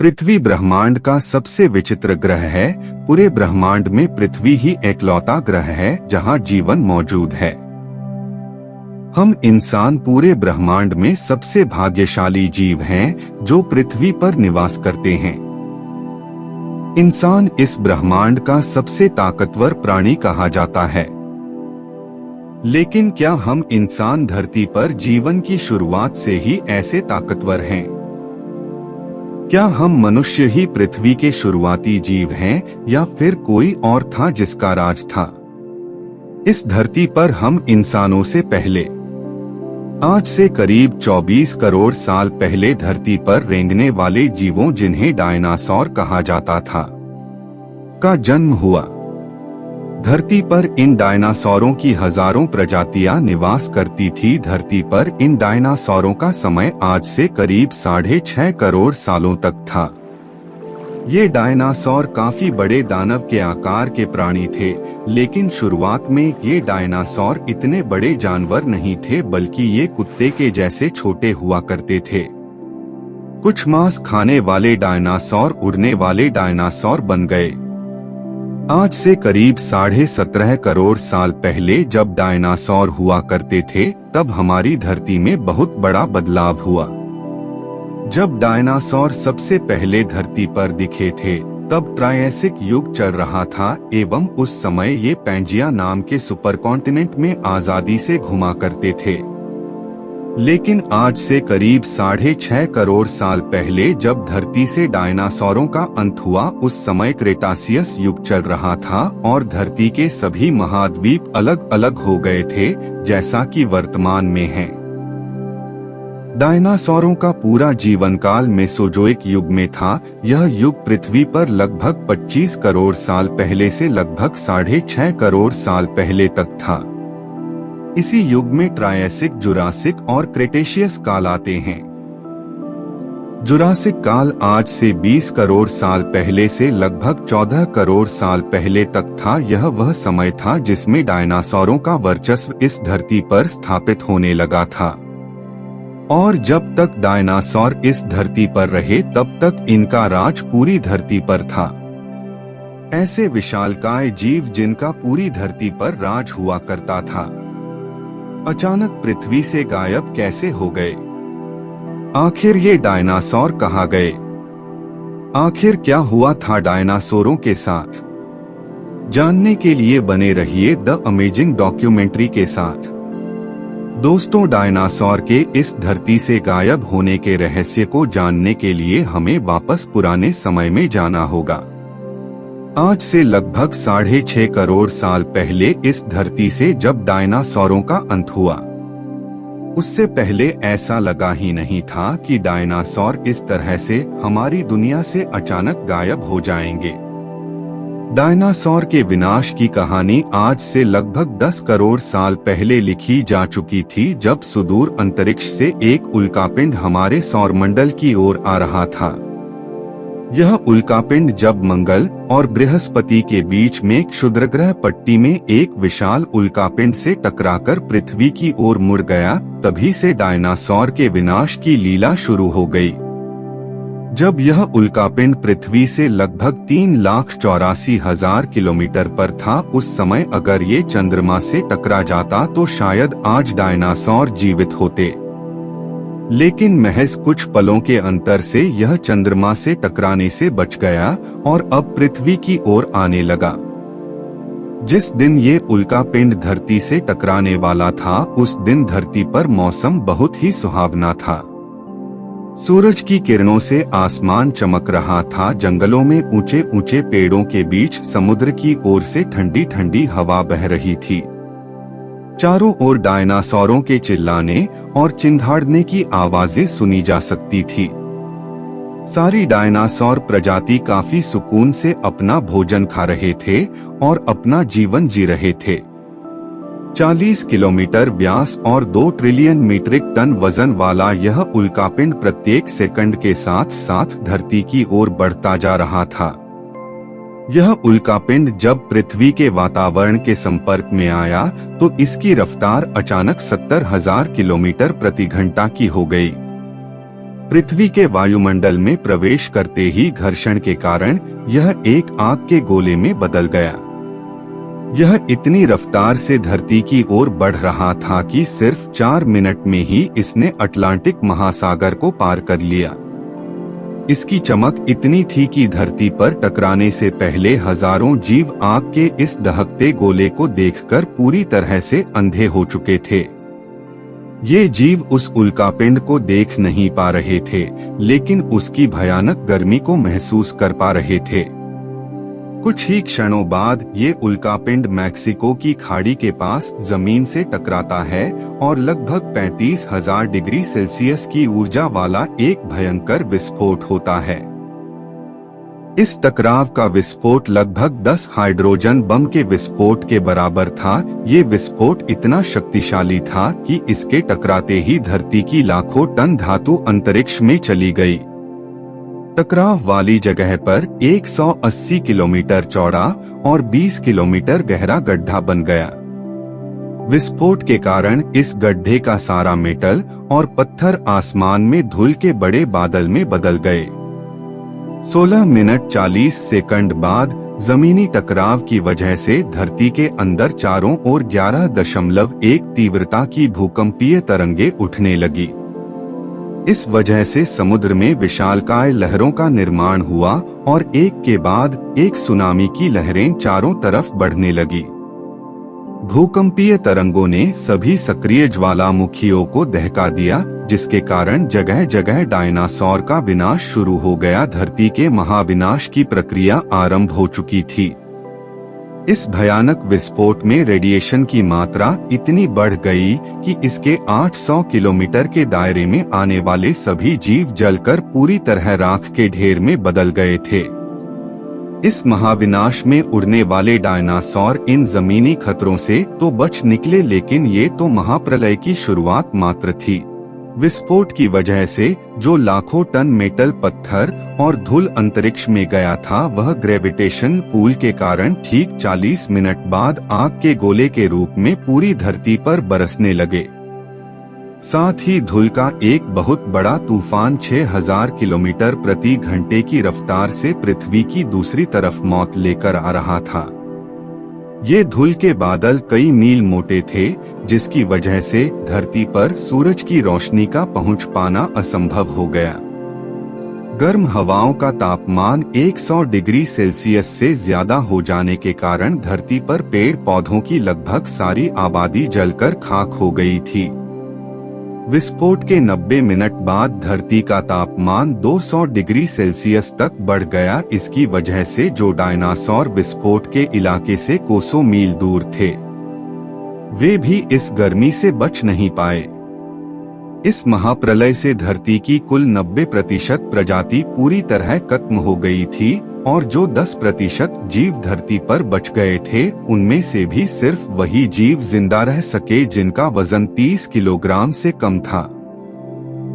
पृथ्वी ब्रह्मांड का सबसे विचित्र ग्रह है। पूरे ब्रह्मांड में पृथ्वी ही एकलौता ग्रह है जहां जीवन मौजूद है। हम इंसान पूरे ब्रह्मांड में सबसे भाग्यशाली जीव हैं जो पृथ्वी पर निवास करते हैं। इंसान इस ब्रह्मांड का सबसे ताकतवर प्राणी कहा जाता है। लेकिन क्या हम इंसान धरती पर जीवन की शुरुआत से ही ऐसे ताकतवर हैं? क्या हम मनुष्य ही पृथ्वी के शुरुआती जीव हैं या फिर कोई और था जिसका राज था इस धरती पर हम इंसानों से पहले? आज से करीब 24 करोड़ साल पहले धरती पर रेंगने वाले जीवों जिन्हें डायनासोर कहा जाता था का जन्म हुआ। धरती पर इन डायनासोरों की हजारों प्रजातियां निवास करती थी। धरती पर इन डायनासोरों का समय आज से करीब 6.5 करोड़ सालों तक था। ये डायनासोर काफी बड़े दानव के आकार के प्राणी थे, लेकिन शुरुआत में ये डायनासोर इतने बड़े जानवर नहीं थे, बल्कि ये कुत्ते के जैसे छोटे हुआ करते थे। कुछ मांस खाने वाले डायनासोर उड़ने वाले डायनासोर बन गए। आज से करीब 17.5 करोड़ साल पहले जब डायनासोर हुआ करते थे, तब हमारी धरती में बहुत बड़ा बदलाव हुआ। जब डायनासोर सबसे पहले धरती पर दिखे थे, तब ट्रायसिक युग चल रहा था एवं उस समय ये पैंजिया नाम के सुपरकॉन्टिनेंट में आजादी से घुमा करते थे। लेकिन आज से करीब 6.5 करोड़ साल पहले जब धरती से डायनासोरों का अंत हुआ, उस समय क्रेटासियस युग चल रहा था और धरती के सभी महाद्वीप अलग अलग हो गए थे, जैसा कि वर्तमान में है। डायनासोरों का पूरा जीवन काल मेसोजोइक युग में था। यह युग पृथ्वी पर लगभग 25 करोड़ साल पहले से लगभग 6.5 करोड़ साल पहले तक था। इसी युग में ट्रायसिक, जुरासिक और क्रेटेशियस काल आते हैं। जुरासिक काल आज से 20 करोड़ साल पहले से लगभग 14 करोड़ साल पहले तक था। यह वह समय था जिसमें डायनासोरों का वर्चस्व इस धरती पर स्थापित होने लगा था। और जब तक डायनासोर इस धरती पर रहे, तब तक इनका राज पूरी धरती पर था। ऐसे विशालकाय जीव जिनका पूरी धरती पर राज हुआ करता था, अचानक पृथ्वी से गायब कैसे हो गए? आखिर ये डायनासोर कहाँ गए? आखिर क्या हुआ था डायनासोरों के साथ? जानने के लिए बने रहिए द अमेजिंग डॉक्यूमेंट्री के साथ। दोस्तों, डायनासोर के इस धरती से गायब होने के रहस्य को जानने के लिए हमें वापस पुराने समय में जाना होगा। आज से लगभग 6.5 करोड़ साल पहले इस धरती से जब डायनासोरों का अंत हुआ, उससे पहले ऐसा लगा ही नहीं था कि डायनासोर इस तरह से हमारी दुनिया से अचानक गायब हो जाएंगे। डायनासोर के विनाश की कहानी आज से लगभग 10 करोड़ साल पहले लिखी जा चुकी थी, जब सुदूर अंतरिक्ष से एक उल्कापिंड हमारे सौरमंडल की ओर आ रहा था। यह उल्कापिंड जब मंगल और बृहस्पति के बीच में क्षुद्रग्रह पट्टी में एक विशाल उल्कापिंड से टकराकर पृथ्वी की ओर मुड़ गया, तभी से डायनासोर के विनाश की लीला शुरू हो गई। जब यह उल्कापिंड पृथ्वी से लगभग 3,84,000 किलोमीटर पर था, उस समय अगर ये चंद्रमा से टकरा जाता तो शायद आज डायनासोर जीवित होते। लेकिन महज कुछ पलों के अंतर से यह चंद्रमा से टकराने से बच गया और अब पृथ्वी की ओर आने लगा। जिस दिन ये उल्कापिंड धरती से टकराने वाला था, उस दिन धरती पर मौसम बहुत ही सुहावना था। सूरज की किरणों से आसमान चमक रहा था। जंगलों में ऊंचे ऊंचे पेड़ों के बीच समुद्र की ओर से ठंडी ठंडी हवा बह रही थी। चारों ओर डायनासोरों के चिल्लाने और चिंघाड़ने की आवाजें सुनी जा सकती थी। सारी डायनासोर प्रजाति काफी सुकून से अपना भोजन खा रहे थे और अपना जीवन जी रहे थे। 40 किलोमीटर व्यास और 2 ट्रिलियन मीट्रिक टन वजन वाला यह उल्कापिंड प्रत्येक सेकंड के साथ साथ धरती की ओर बढ़ता जा रहा था। यह उल्कापिंड जब पृथ्वी के वातावरण के संपर्क में आया तो इसकी रफ्तार अचानक 70,000 किलोमीटर प्रति घंटा की हो गई। पृथ्वी के वायुमंडल में प्रवेश करते ही घर्षण के कारण यह एक आग के गोले में बदल गया। यह इतनी रफ्तार से धरती की ओर बढ़ रहा था कि सिर्फ 4 मिनट में ही इसने अटलांटिक महासागर को पार कर लिया। इसकी चमक इतनी थी कि धरती पर टकराने से पहले हजारों जीव आग के इस दहकते गोले को देखकर पूरी तरह से अंधे हो चुके थे। ये जीव उस उल्कापिंड को देख नहीं पा रहे थे, लेकिन उसकी भयानक गर्मी को महसूस कर पा रहे थे। कुछ ही क्षणों बाद ये उल्कापिंड मैक्सिको की खाड़ी के पास जमीन से टकराता है और लगभग 35,000 डिग्री सेल्सियस की ऊर्जा वाला एक भयंकर विस्फोट होता है। इस टकराव का विस्फोट लगभग 10 हाइड्रोजन बम के विस्फोट के बराबर था। ये विस्फोट इतना शक्तिशाली था कि इसके टकराते ही धरती की लाखों टन धातु अंतरिक्ष में चली गई। टकराव वाली जगह पर 180 किलोमीटर चौड़ा और 20 किलोमीटर गहरा गड्ढा बन गया। विस्फोट के कारण इस गड्ढे का सारा मेटल और पत्थर आसमान में धूल के बड़े बादल में बदल गए। 16 मिनट 40 सेकंड बाद जमीनी टकराव की वजह से धरती के अंदर चारों ओर 11.1 तीव्रता की भूकंपीय तरंगे उठने लगी। इस वजह से समुद्र में विशालकाय लहरों का निर्माण हुआ और एक के बाद एक सुनामी की लहरें चारों तरफ बढ़ने लगी। भूकंपीय तरंगों ने सभी सक्रिय ज्वालामुखियों को दहका दिया, जिसके कारण जगह जगह डायनासोर का विनाश शुरू हो गया। धरती के महाविनाश की प्रक्रिया आरंभ हो चुकी थी। इस भयानक विस्फोट में रेडिएशन की मात्रा इतनी बढ़ गई कि इसके 800 किलोमीटर के दायरे में आने वाले सभी जीव जलकर पूरी तरह राख के ढेर में बदल गए थे। इस महाविनाश में उड़ने वाले डायनासोर इन जमीनी खतरों से तो बच निकले, लेकिन ये तो महाप्रलय की शुरुआत मात्र थी। विस्फोट की वजह से जो लाखों टन मेटल, पत्थर और धूल अंतरिक्ष में गया था, वह ग्रेविटेशन पुल के कारण ठीक 40 मिनट बाद आग के गोले के रूप में पूरी धरती पर बरसने लगे। साथ ही धूल का एक बहुत बड़ा तूफान 6000 किलोमीटर प्रति घंटे की रफ्तार से पृथ्वी की दूसरी तरफ मौत लेकर आ रहा था। ये धूल के बादल कई मील मोटे थे, जिसकी वजह से धरती पर सूरज की रोशनी का पहुंच पाना असंभव हो गया। गर्म हवाओं का तापमान 100 डिग्री सेल्सियस से ज्यादा हो जाने के कारण धरती पर पेड़ पौधों की लगभग सारी आबादी जलकर खाक हो गई थी। विस्फोट के 90 मिनट बाद धरती का तापमान 200 डिग्री सेल्सियस तक बढ़ गया। इसकी वजह से जो डायनासोर विस्फोट के इलाके से कोसों मील दूर थे, वे भी इस गर्मी से बच नहीं पाए। इस महाप्रलय से धरती की कुल 90% प्रजाति पूरी तरह खत्म हो गई थी और जो 10% जीव धरती पर बच गए थे, उनमें से भी सिर्फ वही जीव जिंदा रह सके जिनका वजन 30 किलोग्राम से कम था।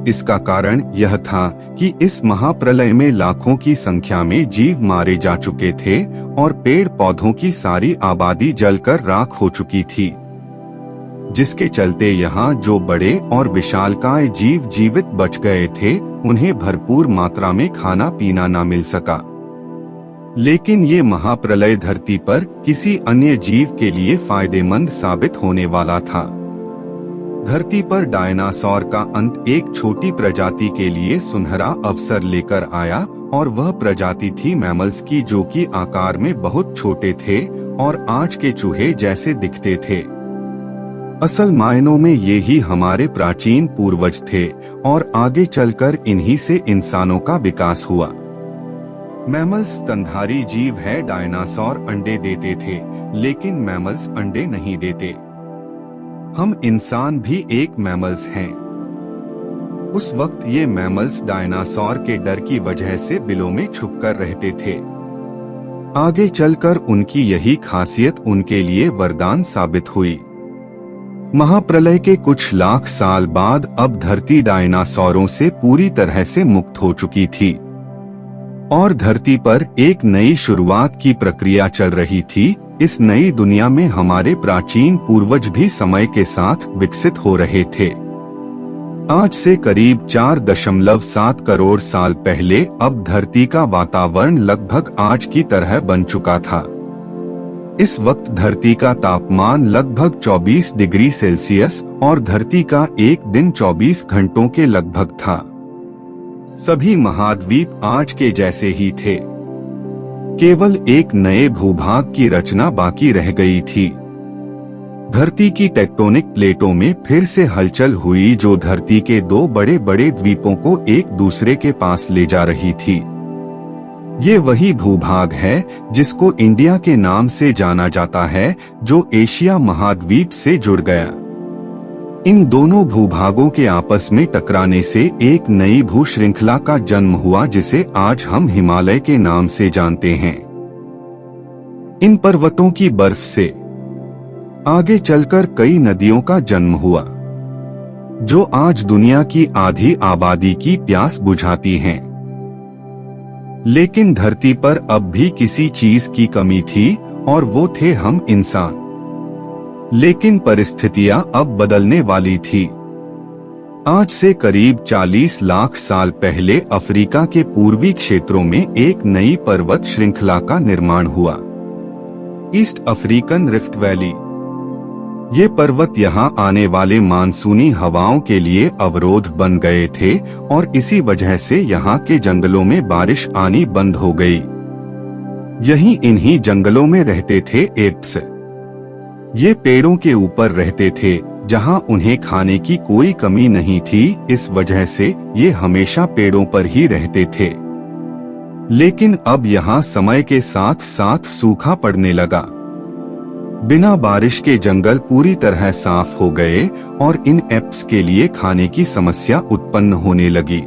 इसका कारण यह था कि इस महाप्रलय में लाखों की संख्या में जीव मारे जा चुके थे और पेड़ पौधों की सारी आबादी जलकर राख हो चुकी थी, जिसके चलते यहाँ जो बड़े और विशालकाय जीव जीवित बच गए थे, उन्हें भरपूर मात्रा में खाना पीना न मिल सका। लेकिन ये महाप्रलय धरती पर किसी अन्य जीव के लिए फायदेमंद साबित होने वाला था। धरती पर डायनासोर का अंत एक छोटी प्रजाति के लिए सुनहरा अवसर लेकर आया और वह प्रजाति थी मैमल्स की, जो कि आकार में बहुत छोटे थे और आज के चूहे जैसे दिखते थे। असल मायनों में ये ही हमारे प्राचीन पूर्वज थे और आगे चलकर इन्हीं से इंसानों का विकास हुआ। मैमल्स स्तनधारी जीव है। डायनासोर अंडे देते थे, लेकिन मैमल्स अंडे नहीं देते। हम इंसान भी एक मैमल्स हैं। उस वक्त ये मैमल्स डायनासोर के डर की वजह से बिलों में छुपकर रहते थे। आगे चलकर उनकी यही खासियत उनके लिए वरदान साबित हुई। महाप्रलय के कुछ लाख साल बाद अब धरती डायनासोरों से पूरी तरह से मुक्त हो चुकी थी और धरती पर एक नई शुरुआत की प्रक्रिया चल रही थी। इस नई दुनिया में हमारे प्राचीन पूर्वज भी समय के साथ विकसित हो रहे थे। आज से करीब 4.7 करोड़ साल पहले अब धरती का वातावरण लगभग आज की तरह बन चुका था। इस वक्त धरती का तापमान लगभग 24 डिग्री सेल्सियस और धरती का एक दिन 24 घंटों के लगभग था। सभी महाद्वीप आज के जैसे ही थे, केवल एक नए भूभाग की रचना बाकी रह गई थी। धरती की टेक्टोनिक प्लेटों में फिर से हलचल हुई जो धरती के दो बड़े बड़े द्वीपों को एक दूसरे के पास ले जा रही थी। ये वही भूभाग है जिसको इंडिया के नाम से जाना जाता है, जो एशिया महाद्वीप से जुड़ गया। इन दोनों भूभागों के आपस में टकराने से एक नई भूश्रृंखला का जन्म हुआ जिसे आज हम हिमालय के नाम से जानते हैं। इन पर्वतों की बर्फ से आगे चलकर कई नदियों का जन्म हुआ, जो आज दुनिया की आधी आबादी की प्यास बुझाती हैं। लेकिन धरती पर अब भी किसी चीज की कमी थी और वो थे हम इंसान। लेकिन परिस्थितियां अब बदलने वाली थी। आज से करीब 40 लाख साल पहले अफ्रीका के पूर्वी क्षेत्रों में एक नई पर्वत श्रृंखला का निर्माण हुआ, ईस्ट अफ्रीकन रिफ्ट वैली। ये पर्वत यहाँ आने वाले मानसूनी हवाओं के लिए अवरोध बन गए थे और इसी वजह से यहाँ के जंगलों में बारिश आनी बंद हो गई। यहीं इन्हीं जंगलों में रहते थे एप्स। ये पेड़ों के ऊपर रहते थे जहाँ उन्हें खाने की कोई कमी नहीं थी, इस वजह से ये हमेशा पेड़ों पर ही रहते थे। लेकिन अब यहाँ समय के साथ साथ सूखा पड़ने लगा। बिना बारिश के जंगल पूरी तरह साफ हो गए और इन एप्स के लिए खाने की समस्या उत्पन्न होने लगी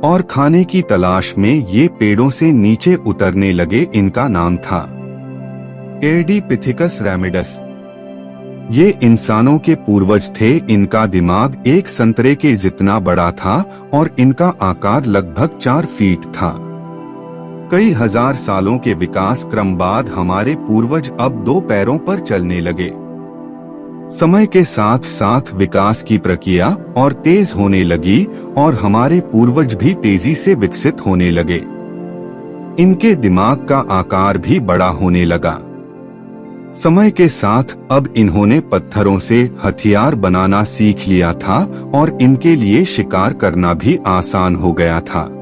और खाने की तलाश में ये पेड़ों से नीचे उतरने लगे। इनका नाम था एर्डीपिथिकस रैमिडस। ये इंसानों के पूर्वज थे। इनका दिमाग एक संतरे के जितना बड़ा था और इनका आकार लगभग 4 फीट था। कई हजार सालों के विकास क्रम बाद हमारे पूर्वज अब 2 पैरों पर चलने लगे। समय के साथ साथ विकास की प्रक्रिया और तेज होने लगी और हमारे पूर्वज भी तेजी से विकसित होने लगे। इनके दिमाग का आकार भी बड़ा होने लगा। समय के साथ अब इन्होंने पत्थरों से हथियार बनाना सीख लिया था और इनके लिए शिकार करना भी आसान हो गया था।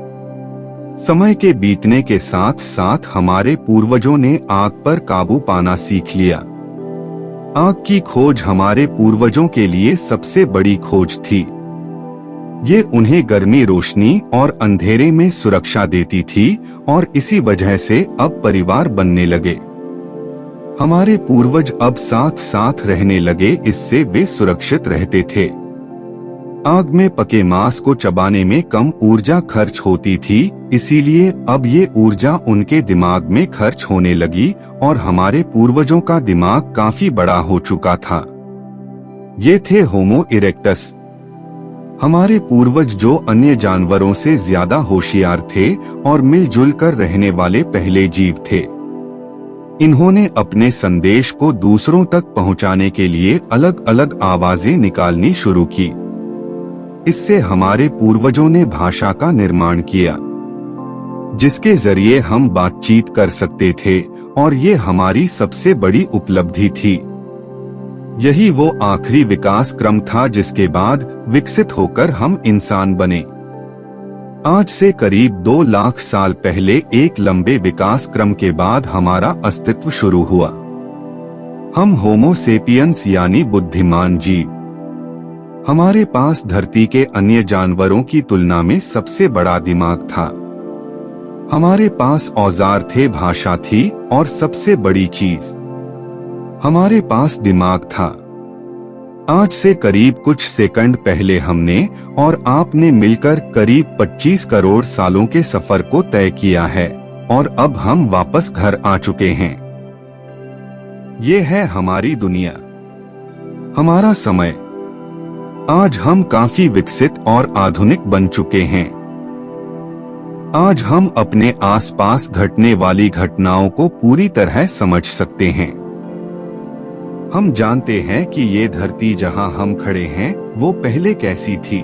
समय के बीतने के साथ साथ हमारे पूर्वजों ने आग पर काबू पाना सीख लिया। आग की खोज हमारे पूर्वजों के लिए सबसे बड़ी खोज थी। ये उन्हें गर्मी, रोशनी और अंधेरे में सुरक्षा देती थी और इसी वजह से अब परिवार बनने लगे। हमारे पूर्वज अब साथ साथ रहने लगे, इससे वे सुरक्षित रहते थे। आग में पके मांस को चबाने में कम ऊर्जा खर्च होती थी, इसीलिए अब ये ऊर्जा उनके दिमाग में खर्च होने लगी और हमारे पूर्वजों का दिमाग काफी बड़ा हो चुका था। ये थे होमो इरेक्टस। हमारे पूर्वज जो अन्य जानवरों से ज्यादा होशियार थे और मिलजुल कर रहने वाले पहले जीव थे। इन्होंने अपने संदेश को दूसरों तक पहुंचाने के लिए अलग अलग आवाजें निकालनी शुरू की। इससे हमारे पूर्वजों ने भाषा का निर्माण किया, जिसके जरिए हम बातचीत कर सकते थे और ये हमारी सबसे बड़ी उपलब्धि थी। यही वो आखिरी विकास क्रम था जिसके बाद विकसित होकर हम इंसान बने। आज से करीब 2 लाख साल पहले एक लंबे विकास क्रम के बाद हमारा अस्तित्व शुरू हुआ। हम होमो सेपियंस यानी बुद्धिमान जीव। हमारे पास धरती के अन्य जानवरों की तुलना में सबसे बड़ा दिमाग था। हमारे पास औजार थे, भाषा थी और सबसे बड़ी चीज, हमारे पास दिमाग था। आज से करीब कुछ सेकंड पहले हमने और आपने मिलकर करीब 25 करोड़ सालों के सफर को तय किया है और अब हम वापस घर आ चुके हैं। ये है हमारी दुनिया, हमारा समय। आज हम काफी विकसित और आधुनिक बन चुके हैं। आज हम अपने आसपास घटने वाली घटनाओं को पूरी तरह समझ सकते हैं। हम जानते हैं कि ये धरती जहां हम खड़े हैं वो पहले कैसी थी,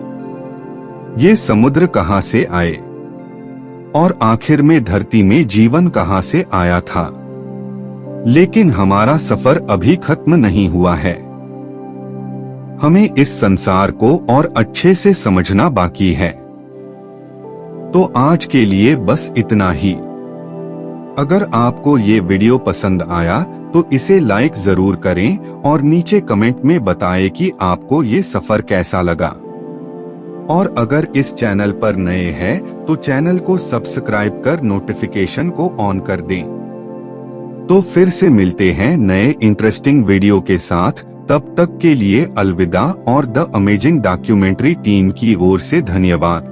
ये समुद्र कहां से आए और आखिर में धरती में जीवन कहां से आया था। लेकिन हमारा सफर अभी खत्म नहीं हुआ है। हमें इस संसार को और अच्छे से समझना बाकी है। तो आज के लिए बस इतना ही। अगर आपको ये वीडियो पसंद आया तो इसे लाइक जरूर करें और नीचे कमेंट में बताएं कि आपको ये सफर कैसा लगा। और अगर इस चैनल पर नए हैं तो चैनल को सब्सक्राइब कर नोटिफिकेशन को ऑन कर दें। तो फिर से मिलते हैं नए इंटरेस्टिंग वीडियो के साथ। तब तक के लिए अलविदा और द अमेजिंग डॉक्यूमेंट्री टीम की ओर से धन्यवाद।